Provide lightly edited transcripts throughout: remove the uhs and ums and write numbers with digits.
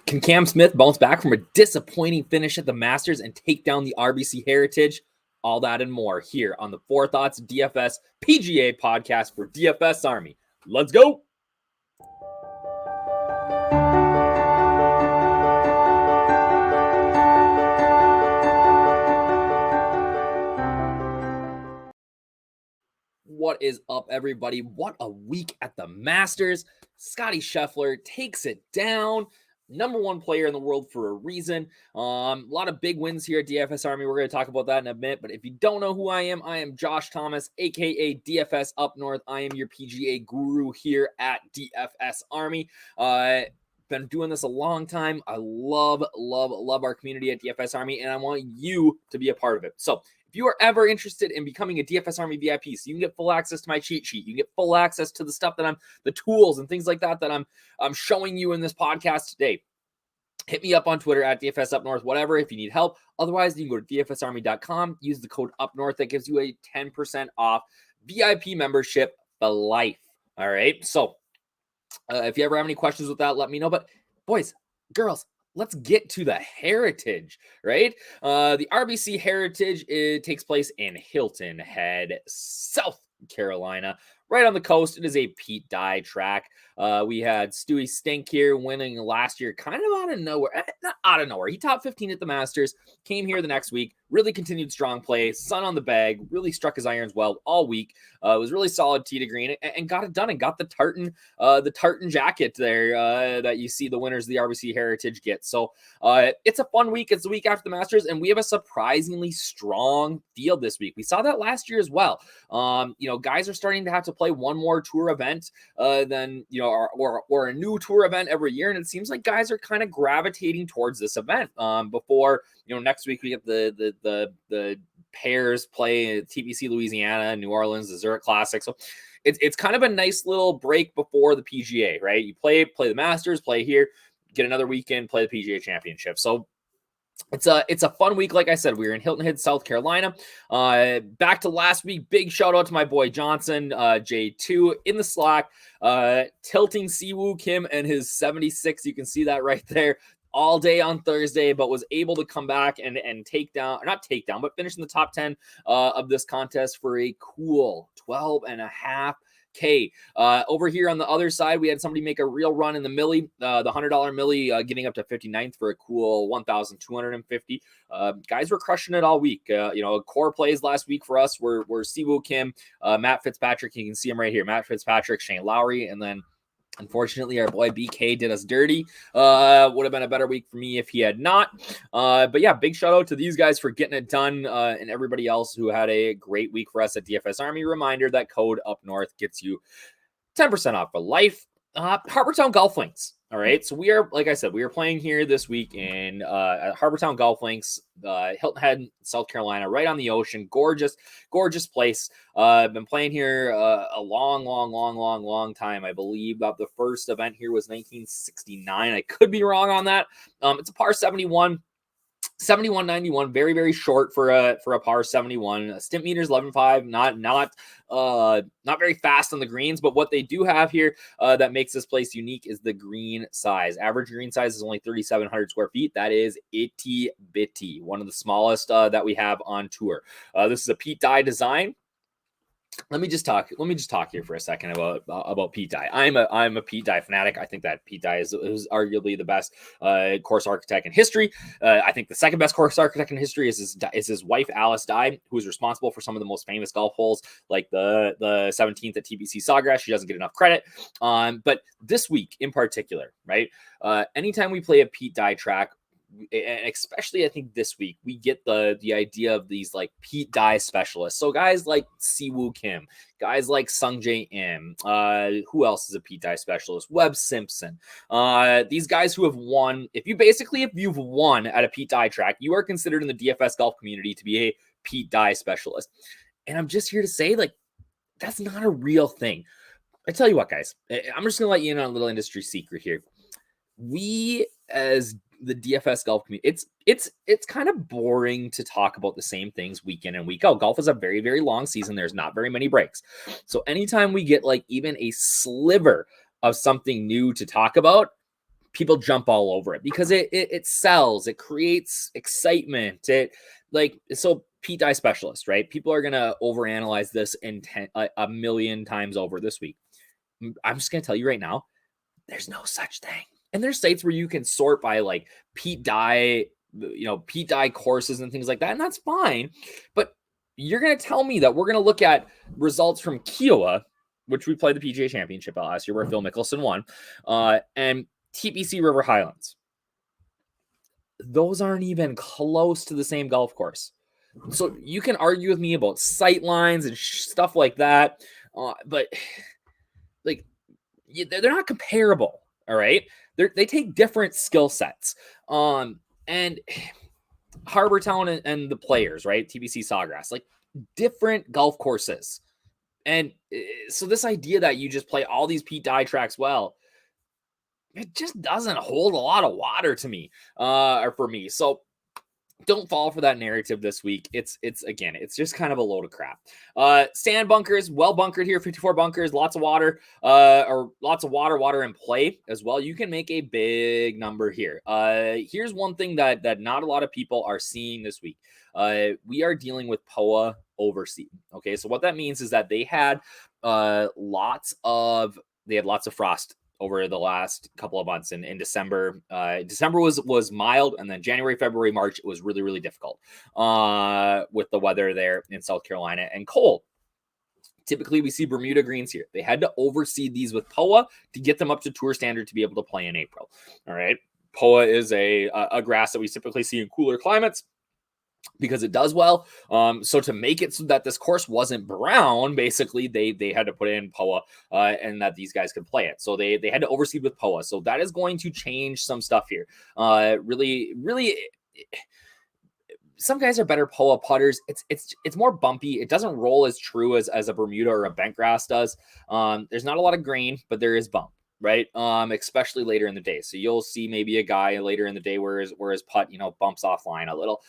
Can Cam Smith bounce back from a disappointing finish at the Masters and take down the RBC Heritage? All that and more here on the Four Thoughts DFS PGA podcast for DFS Army. Let's go. What is up, everybody? What a week at the Masters. Scotty Scheffler takes it down. Number one player in the world for a reason. A lot of big wins here at DFS Army. We're going to talk about that in a minute. But if you don't know who I am Josh Thomas, aka DFS Up North. I am your PGA guru here at DFS Army. Been doing this a long time. I love our community at DFS Army, and I want you to be a part of it. So if you are ever interested in becoming a DFS Army VIP, so you can get full access to my cheat sheet, you can get full access to the stuff that the tools and things like that I'm showing you in this podcast today. Hit me up on Twitter at DFS Up North, whatever, if you need help. Otherwise, you can go to dfsarmy.com, use the code Up North. That gives you a 10% off VIP membership for life. All right. So if you ever have any questions with that, let me know. But boys, girls, let's get to the Heritage, right? The RBC Heritage, it takes place in Hilton Head, South Carolina, right on the coast. It is a Pete Dye track. We had Stewie Stink here winning last year, kind of out of nowhere. Not out of nowhere. He top 15 at the Masters, came here the next week, really continued strong play, sun on the bag, really struck his irons well all week. It was really solid tee to green and got it done and got the tartan jacket there that you see the winners of the RBC Heritage get. So it's a fun week. It's the week after the Masters, and we have a surprisingly strong field this week. We saw that last year as well. Guys are starting to have to play one more tour event than, or a new tour event every year. And it seems like guys are kind of gravitating towards this event before, next week we get the pairs play TPC Louisiana, New Orleans, the Zurich Classic. So it's kind of a nice little break before the PGA, right? You play the Masters, play here, get another weekend, play the PGA Championship. So it's a fun week. Like I said, we were in Hilton Head, South Carolina. Back to last week, big shout out to my boy Johnson, J2 in the Slack, tilting Siwoo Kim and his 76. You can see that right there all day on Thursday, but was able to come back and but finish in the top 10 of this contest for a cool 12.5K. Over here on the other side, we had somebody make a real run in the Millie, the $100 Millie, getting up to 59th for a cool 1,250. Guys were crushing it all week. Core plays last week for us were Siwoo Kim, Matt Fitzpatrick. You can see him right here. Matt Fitzpatrick, Shane Lowry, and then unfortunately, our boy BK did us dirty. Would have been a better week for me if he had not. But yeah, big shout out to these guys for getting it done, and everybody else who had a great week for us at DFS Army. Reminder that code Up North gets you 10% off for life. Harbortown Golf Links. All right. So we are, like I said, we are playing here this week in at Harbortown Golf Links, Hilton Head, South Carolina, right on the ocean. Gorgeous place. I've been playing here a long time. I believe that the first event here was 1969. I could be wrong on that. It's a par 71. 71.91, very, very short for a par 71. Stimp meters 11.5, not very fast on the greens, but what they do have here that makes this place unique is the green size. Average green size is only 3,700 square feet. That is itty bitty, one of the smallest that we have on tour. This is a Pete Dye design. Let me just talk here for a second about Pete Dye. I'm a Pete Dye fanatic. I think that Pete Dye is arguably the best course architect in history. I think the second best course architect in history is his wife Alice Dye, who is responsible for some of the most famous golf holes, like the 17th at TPC Sawgrass. She doesn't get enough credit. But this week in particular, right? Anytime we play a Pete Dye track, and especially I think this week, we get the idea of these like Pete Dye specialists. So guys like Siwoo Kim, guys like Sungjae Im, who else is a Pete Dye specialist? Webb Simpson. These guys who have won, if you've won at a Pete Dye track, you are considered in the DFS golf community to be a Pete Dye specialist. And I'm just here to say, like, that's not a real thing. I tell you what, guys, I'm just gonna let you in on a little industry secret here. We as the DFS golf community, it's kind of boring to talk about the same things week in and week out. Golf is a very, very long season. There's not very many breaks. So anytime we get like even a sliver of something new to talk about, people jump all over it because it sells, it creates excitement. So Pete Dye specialist, right? People are gonna overanalyze this a million times over this week. I'm just gonna tell you right now, there's no such thing. And there's sites where you can sort by like Pete Dye courses and things like that, and that's fine. But you're gonna tell me that we're gonna look at results from Kiowa, which we played the PGA Championship last year, where Phil Mickelson won, and TPC River Highlands. Those aren't even close to the same golf course. So you can argue with me about sight lines and stuff like that, but like they're not comparable. All right, they take different skill sets. And Harbortown and the Players, right? TPC Sawgrass, like different golf courses. And so this idea that you just play all these Pete Dye tracks well, it just doesn't hold a lot of water to me, or for me. So don't fall for that narrative this week. It's just kind of a load of crap. Sand bunkers, well bunkered here, 54 bunkers, lots of water, water in play as well. You can make a big number here. Here's one thing that not a lot of people are seeing this week. We are dealing with POA overseed. Okay, so what that means is that they had lots of frost over the last couple of months. In December. December was mild, and then January, February, March, it was really, really difficult with the weather there in South Carolina and cold. Typically, we see Bermuda greens here. They had to overseed these with POA to get them up to tour standard to be able to play in April. All right. POA is a grass that we typically see in cooler climates, because it does well. So to make it so that this course wasn't brown, basically they had to put in POA and that these guys could play it. So they had to overseed with POA. So that is going to change some stuff here. Really, some guys are better POA putters. It's more bumpy. It doesn't roll as true as a Bermuda or a bent grass does. There's not a lot of grain, but there is bump. Right. Especially later in the day. So you'll see maybe a guy later in the day where his putt, bumps offline a little,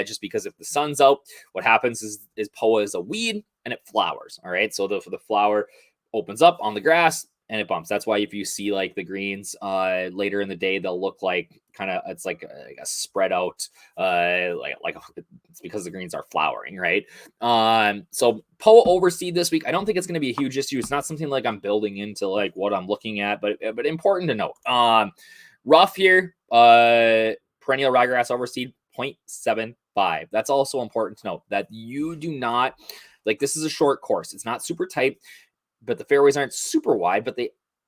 just because if the sun's out, what happens is POA is a weed and it flowers. All right. So the flower opens up on the grass and it bumps. That's why if you see like the greens later in the day, they'll look like it's like a spread out, it's because the greens are flowering, right? So POA overseed this week, I don't think it's going to be a huge issue. It's not something like I'm building into like what I'm looking at, but important to note. Rough here, perennial ryegrass overseed 0.75. That's also important to note that you do not, like, this is a short course. It's not super tight, but the fairways aren't super wide, but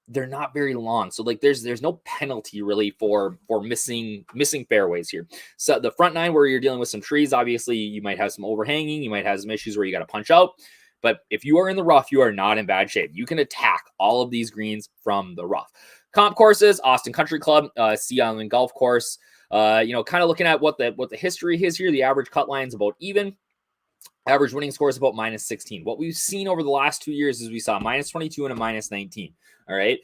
they're not very long. So like there's no penalty really for missing fairways here. So the front nine, where you're dealing with some trees, obviously you might have some overhanging, you might have some issues where you got to punch out. But if you are in the rough, you are not in bad shape. You can attack all of these greens from the rough. Comp courses, Austin Country Club, Sea Island Golf Course. Kind of looking at what the history is here. The average cut line is about even. Average winning score is about -16. What we've seen over the last 2 years is we saw -22 and a -19. All right.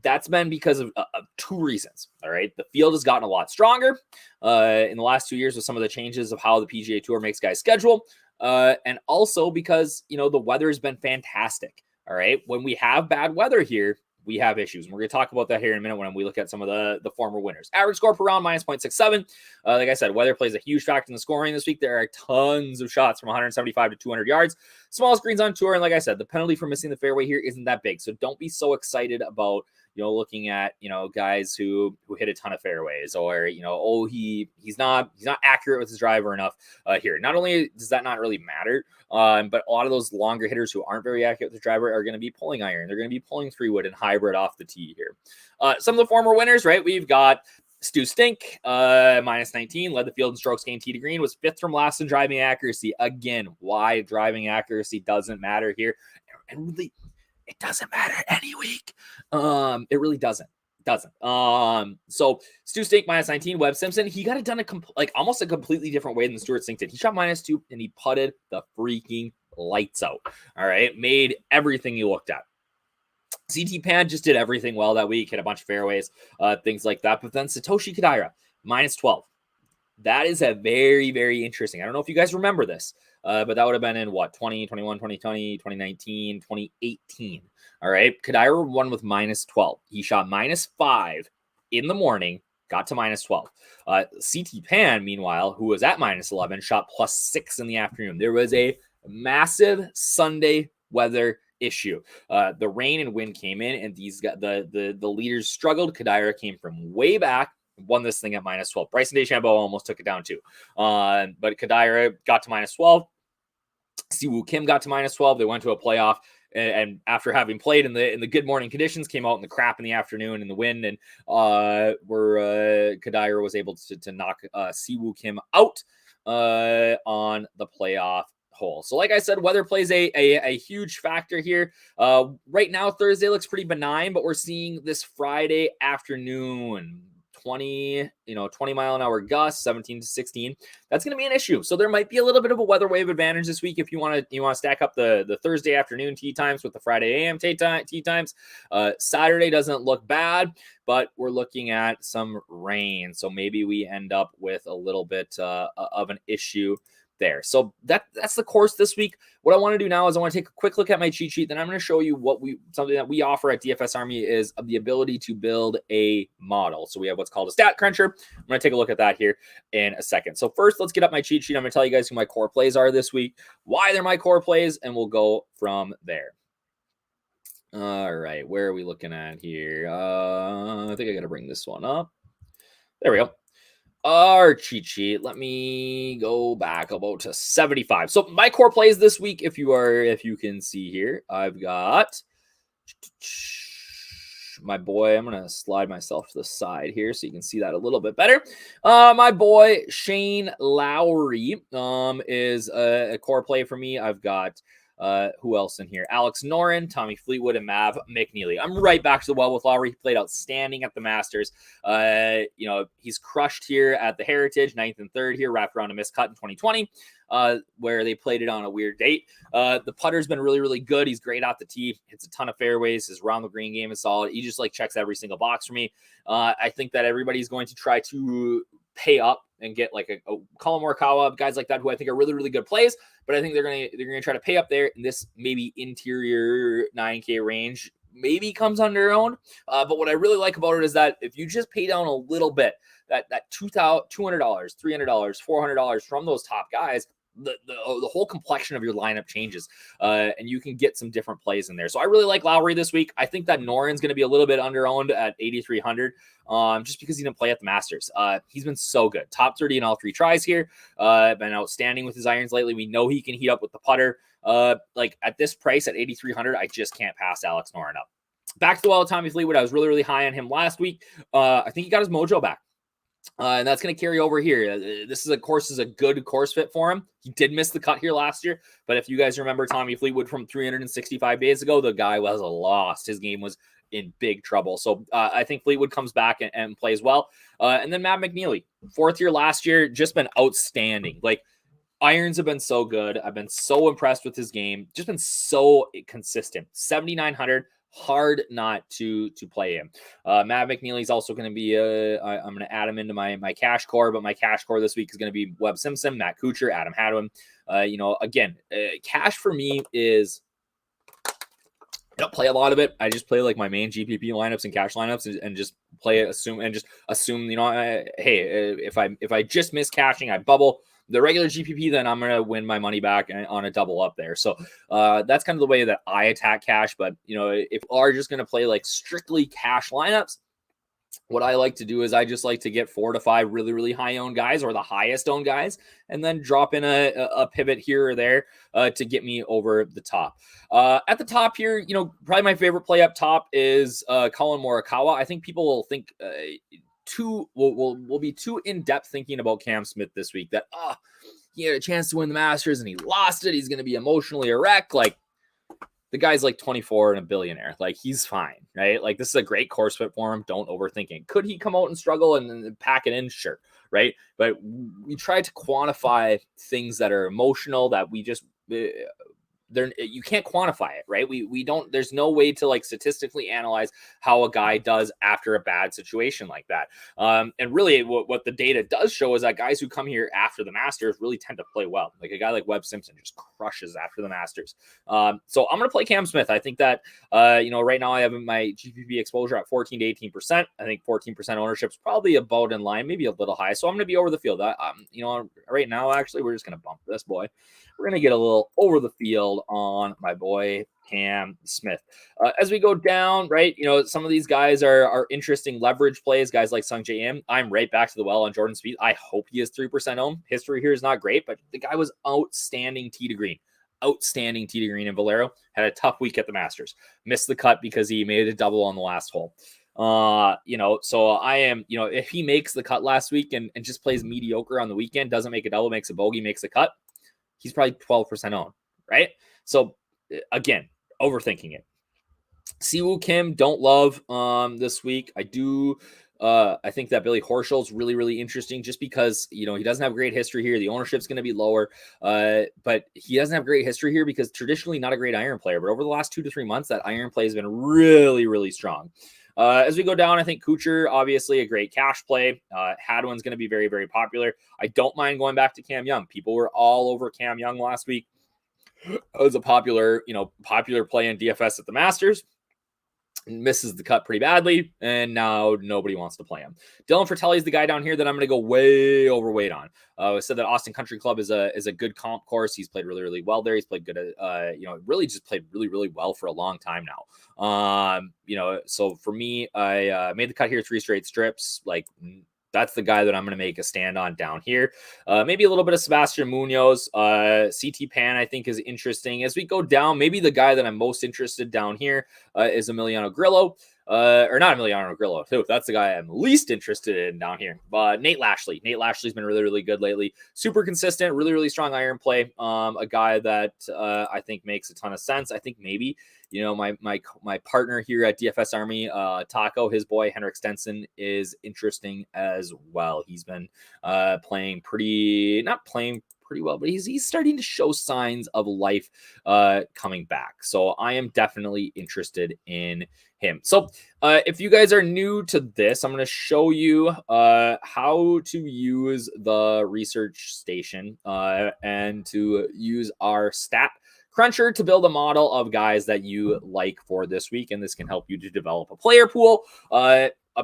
That's been because of two reasons. All right. The field has gotten a lot stronger in the last 2 years with some of the changes of how the PGA Tour makes guys schedule. And also because, the weather has been fantastic. All right. When we have bad weather here, we have issues. And we're going to talk about that here in a minute when we look at some of the former winners. Average score per round, -0.67. Like I said, weather plays a huge factor in the scoring this week. There are tons of shots from 175 to 200 yards. Smallest greens on tour. And like I said, the penalty for missing the fairway here isn't that big. So don't be so excited about, looking at, guys who hit a ton of fairways, or, he's not accurate with his driver enough here. Not only does that not really matter, but a lot of those longer hitters who aren't very accurate with the driver are going to be pulling iron. They're going to be pulling 3-wood and hybrid off the tee here. Some of the former winners, right? We've got Stu Stink, -19, led the field in strokes gained tee to green, was 5th from last in driving accuracy. Again, why driving accuracy doesn't matter here. And really, it doesn't matter any week. It really doesn't. So Stu Stink -19, Webb Simpson, he got it done almost a completely different way than Stuart Stink did. He shot -2 and he putted the freaking lights out. All right, made everything he looked at. CT Pan just did everything well that week, hit a bunch of fairways, things like that. But then Satoshi Kodaira, -12. That is a very, very interesting. I don't know if you guys remember this, but that would have been in 2021, 2020, 2019, 2018. All right. Kodaira won with -12. He shot -5 in the morning, got to -12. CT Pan, meanwhile, who was at -11, shot +6 in the afternoon. There was a massive Sunday weather issue. The rain and wind came in, and the leaders struggled. Kadira came from way back, won this thing at -12. Bryson DeChambeau almost took it down too. But Kadira got to -12. Siwoo Kim got to -12. They went to a playoff, and after having played in the good morning conditions, came out in the crap in the afternoon in the wind, and Kadira was able to knock Siwoo Kim out on the playoff hole. So like I said, weather plays a huge factor here. Right now, Thursday looks pretty benign, but we're seeing this Friday afternoon 20 mile an hour gusts, 17 to 16. That's going to be an issue. So there might be a little bit of a weather wave advantage this week if you want to stack up the Thursday afternoon tee times with the Friday AM tee times. Saturday doesn't look bad, but we're looking at some rain. So maybe we end up with a little bit of an issue there. So that's the course this week. What I want to do now is I want to take a quick look at my cheat sheet. Then I'm going to show you something that we offer at DFS Army is the ability to build a model. So we have what's called a stat cruncher. I'm going to take a look at that here in a second. So first, let's get up my cheat sheet. I'm going to tell you guys who my core plays are this week, why they're my core plays, and we'll go from there. All right, where are we looking at here? I think I got to bring this one up. There we go. Our cheat sheet. Let me go back about to 75. So my core plays this week, if you can see here, I've got my boy. I'm gonna slide myself to the side here so you can see that a little bit better. My boy Shane Lowry is a core play for me. I've got who else in here? Alex Noren, Tommy Fleetwood, and Mav McNeely. I'm right back to the well with Lowry. He played outstanding at the Masters. He's crushed here at the Heritage, 9th and 3rd here, wrapped around a missed cut in 2020, where they played it on a weird date. The putter's been really, really good. He's great off the tee. Hits a ton of fairways. His round the green game is solid. He just checks every single box for me. I think that everybody's going to try to pay up and get a Colin Morikawa, guys like that who I think are really, really good plays. But I think they're gonna try to pay up there in this maybe interior 9K range. Maybe comes underowned. But what I really like about it is that if you just pay down a little bit, that $200, $300, $400 from those top guys, the whole complexion of your lineup changes, and you can get some different plays in there. So I really like Lowry this week. I think that Noren's going to be a little bit underowned at 8,300, just because he didn't play at the Masters. He's been so good, top 30 in all 3 tries here. Been outstanding with his irons lately. We know he can heat up with the putter. At this price at 8,300, I just can't pass Alex Noren up. Back to the well, Tommy Fleetwood. I was really, really high on him last week. I think he got his mojo back. And that's going to carry over here. This is a good course fit for him. He did miss the cut here last year, but if you guys remember Tommy Fleetwood from 365 days ago, the guy was lost. His game was in big trouble. So I think Fleetwood comes back and plays well. And then Matt McNeely, 4th year last year, just been outstanding. Irons have been so good. I've been so impressed with his game. Just been so consistent. 7,900. Hard not to play him. Matt McNeely's also going to be I'm going to add him into my cash core, but my cash core this week is going to be Webb Simpson, Matt Kuchar, Adam Hadwin. Cash for me is I don't play a lot of it. I just play my main GPP lineups and cash lineups and just play it, assume hey, if I just miss cashing, I bubble the regular GPP, then I'm going to win my money back on a double up there. So that's kind of the way that I attack cash. But, if you are just going to play strictly cash lineups, what I like to do is I just like to get 4 to 5 really, really high owned guys or the highest owned guys, and then drop in a pivot here or there to get me over the top. At the top here, probably my favorite play up top is Colin Morikawa. I think people will think we'll be too in-depth thinking about Cam Smith this week that he had a chance to win the Masters and he lost it. He's going to be emotionally a wreck. The guy's 24 and a billionaire. He's fine, right? This is a great course fit for him. Don't overthink it. Could he come out and struggle and pack it in? Sure, right? But we try to quantify things that are emotional that we just you can't quantify it, right? We don't, there's no way to like statistically analyze how a guy does after a bad situation like that. And really what the data does show is that guys who come here after the Masters really tend to play well. Like a guy like Webb Simpson just crushes after the Masters. So I'm going to play Cam Smith. I think that, right now I have my GPP exposure at 14 to 18%. I think 14% ownership is probably about in line, maybe a little high. So I'm going to be over the field. Right now, actually, we're just going to bump this boy. We're going to get a little over the field on my boy Cam Smith. As we go down, right, some of these guys are interesting leverage plays, guys like Sung Jae Im. I'm right back to the well on Jordan Spieth. I hope he is 3% owned. History here is not great, but the guy was outstanding tee to green. Outstanding tee to green, and Valero had a tough week at the Masters. Missed the cut because he made a double on the last hole. So I am, if he makes the cut last week and just plays mediocre on the weekend, doesn't make a double, makes a bogey, makes a cut, he's probably 12% owned, right? So again, overthinking it. Siwoo Kim, don't love this week. I think that Billy Horschel's really, really interesting just because, he doesn't have great history here. The ownership's going to be lower, but he doesn't have great history here because traditionally not a great iron player. But over the last 2 to 3 months, that iron play has been really, really strong. As we go down, I think Kuchar, obviously a great cash play. Hadwin's going to be very, very popular. I don't mind going back to Cam Young. People were all over Cam Young last week. It was a popular play in DFS at the Masters. Misses the cut pretty badly, and now nobody wants to play him. Dylan Fratelli is the guy down here that I'm going to go way overweight on. I said that Austin Country Club is a good comp course. He's played really, really well there. He's played good at, really just played really, really well for a long time now. So for me, I made the cut here 3 straight strips. Like, that's the guy that I'm going to make a stand on down here. Maybe a little bit of Sebastian Munoz. CT Pan, I think, is interesting. As we go down, maybe the guy that I'm most interested down here is Emiliano Grillo. Or not Emiliano Grillo. That's the guy I'm least interested in down here. But Nate Lashley. Nate Lashley's been really, really good lately. Super consistent, really, really strong iron play. A guy that I think makes a ton of sense. I think maybe, my partner here at DFS Army, Taco, his boy Henrik Stenson, is interesting as well. He's been playing pretty well, but he's starting to show signs of life coming back. So I am definitely interested in him. So if you guys are new to this, I'm going to show you how to use the research station and to use our stat cruncher to build a model of guys that you like for this week. And this can help you to develop a player pool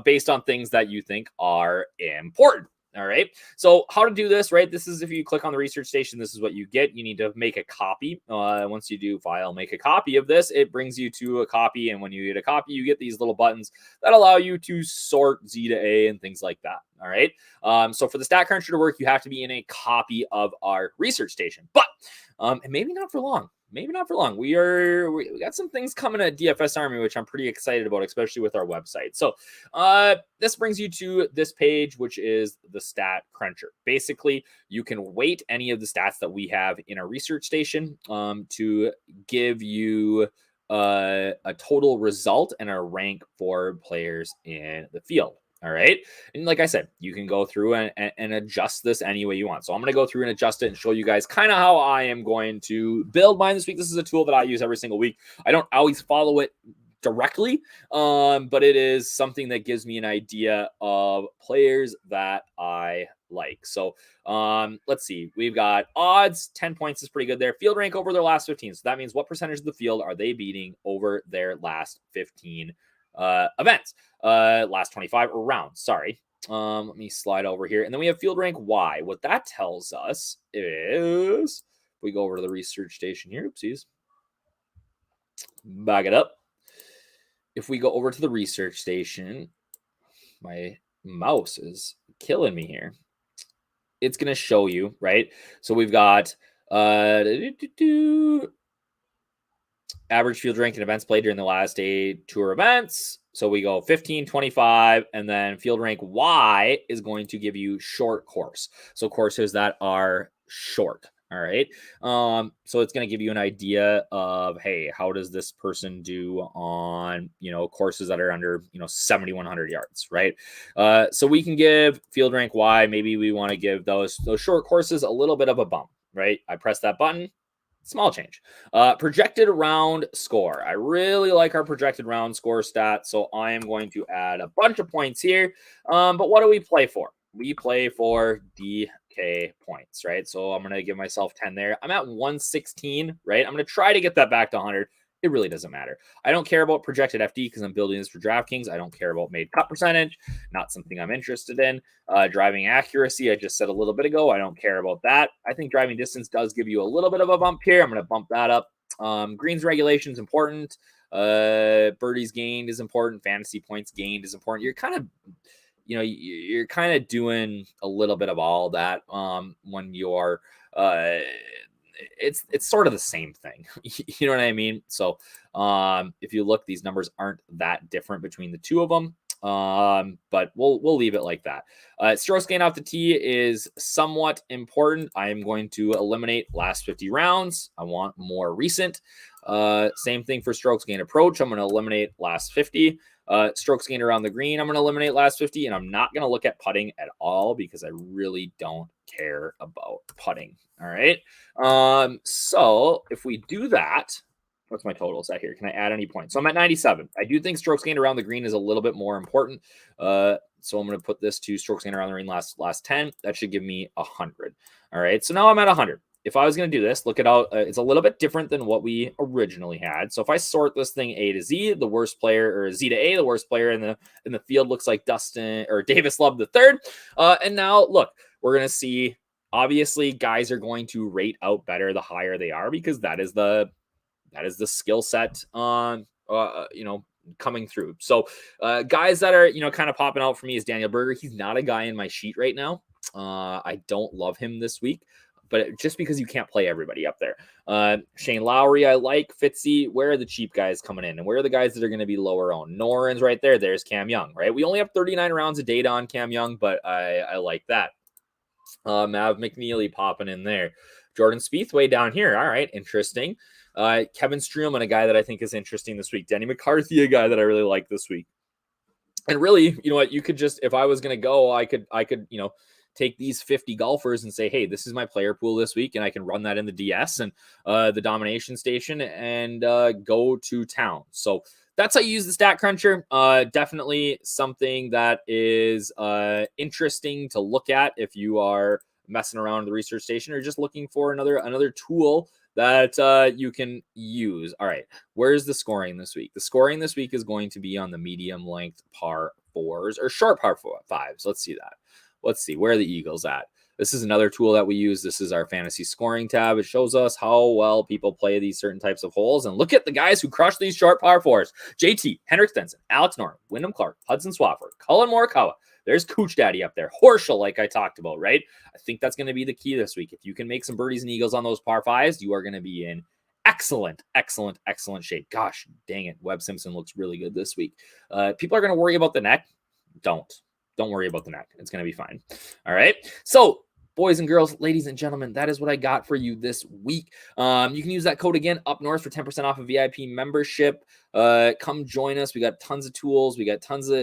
based on things that you think are important. All right. So how to do this, right? This is, if you click on the research station, this is what you get. You need to make a copy. Once you do file, make a copy of this, it brings you to a copy. And when you get a copy, you get these little buttons that allow you to sort Z to A and things like that. All right. So for the stat cruncher to work, you have to be in a copy of our research station, but and maybe not for long. Maybe not for long. We got some things coming at DFS Army, which I'm pretty excited about, especially with our website. So this brings you to this page, which is the stat cruncher. Basically, you can weight any of the stats that we have in our research station to give you a total result and a rank for players in the field. All right. And like I said, you can go through and adjust this any way you want. So I'm going to go through and adjust it and show you guys kind of how I am going to build mine this week. This is a tool that I use every single week. I don't always follow it directly, but it is something that gives me an idea of players that I like. So let's see. We've got odds. 10 points is pretty good there. Field rank over their last 15. So that means what percentage of the field are they beating over their last 15 events, last 25 rounds. Sorry. Let me slide over here. And then we have field rank Y. What that tells us is, we go over to the research station here. Oopsies. Back it up. If we go over to the research station, my mouse is killing me here. It's going to show you, right? So we've got average field rank in events played during the last 8 tour events. So we go 15, 25, and then field rank Y is going to give you short course. So courses that are short. All right. So it's going to give you an idea of, hey, how does this person do on, courses that are under, 7,100 yards, right? So we can give field rank Y. Maybe we want to give those short courses a little bit of a bump, right? I press that button. Small change. Projected round score. I really like our projected round score stat, so I am going to add a bunch of points here. But what do we play for? We play for DK points, right? So I'm going to give myself 10 there. I'm at 116, right? I'm going to try to get that back to 100. It really doesn't matter. I don't care about projected FD because I'm building this for DraftKings. I don't care about made cut percentage. Not something I'm interested in. Driving accuracy, I just said a little bit ago. I don't care about that. I think driving distance does give you a little bit of a bump here. I'm going to bump that up. Greens regulation is important. Birdies gained is important. Fantasy points gained is important. You're kind of, you're kind of doing a little bit of all that when you're it's sort of the same thing. You know what I mean? So if you look, these numbers aren't that different between the two of them. But we'll leave it like that. Strokes gained off the tee is somewhat important. I am going to eliminate last 50 rounds. I want more recent. Same thing for strokes gained approach. I'm going to eliminate last 50. Strokes gained around the green, I'm going to eliminate last 50, and I'm not going to look at putting at all because I really don't care about putting. All right. So if we do that, what's my totals at here? Can I add any points? So I'm at 97. I do think strokes gained around the green is a little bit more important. So I'm going to put this to strokes gained around the green last 10. That should give me 100. All right. So now I'm at 100. If I was going to do this, look it out. It's a little bit different than what we originally had. So if I sort this thing A to Z, the worst player, or Z to A, the worst player in the field looks like Dustin or Davis Love the third. And now look, we're going to see, obviously guys are going to rate out better the higher they are, because that is the skill set on, coming through. So guys that are, kind of popping out for me is Daniel Berger. He's not a guy in my sheet right now. I don't love him this week, but just because you can't play everybody up there. Shane Lowry, I like. Fitzy, where are the cheap guys coming in? And where are the guys that are going to be lower owned? Noren's right there. There's Cam Young, right? We only have 39 rounds of data on Cam Young, but I like that. Mav McNeely popping in there. Jordan Spieth way down here. All right, interesting. Kevin Streelman, a guy that I think is interesting this week. Denny McCarthy, a guy that I really like this week. And really, you know what? You could just, if I was going to go, I could, take these 50 golfers and say, hey, this is my player pool this week, and I can run that in the DS and the domination station and go to town. So that's how you use the stat cruncher. Definitely something that is interesting to look at if you are messing around in the research station or just looking for another tool that you can use. All right, where's the scoring this week? The scoring this week is going to be on the medium length par fours or short par fives. Let's see that. Let's see, where are the Eagles at? This is another tool that we use. This is our fantasy scoring tab. It shows us how well people play these certain types of holes. And look at the guys who crush these short par fours. JT, Henrik Stenson, Alex Noren, Wyndham Clark, Hudson Swafford, Cullen Morikawa. There's Cooch Daddy up there. Horschel, like I talked about, right? I think that's going to be the key this week. If you can make some birdies and eagles on those par fives, you are going to be in excellent shape. Gosh, dang it. Webb Simpson looks really good this week. People are going to worry about the neck. Don't worry about the neck. It's going to be fine. All right. So, boys and girls, ladies and gentlemen, that is what I got for you this week. You can use that code again, up north, for 10% off a VIP membership. Come join us. We got tons of tools. We got tons of,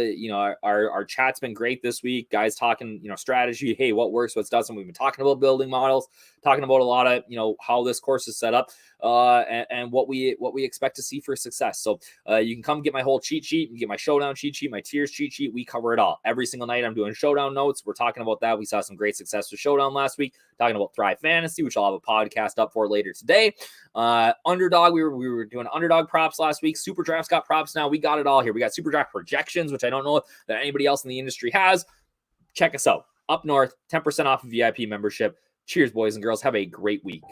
our chat's been great this week. Guys talking, strategy. Hey, what works, what doesn't. We've been talking about building models, talking about a lot of, how this course is set up, and what we expect to see for success. So you can come get my whole cheat sheet. You can get my showdown cheat sheet, my tiers cheat sheet. We cover it all. Every single night I'm doing showdown notes. We're talking about that. We saw some great success with showdown last week, talking about Thrive Fantasy, which I'll have a podcast up for later today. Underdog, we were doing underdog props last week. Super Draft's got props now. We got it all here. We got Super Draft projections, which I don't know that anybody else in the industry has. Check us out. Up north, 10% off a VIP membership. Cheers, boys and girls. Have a great week.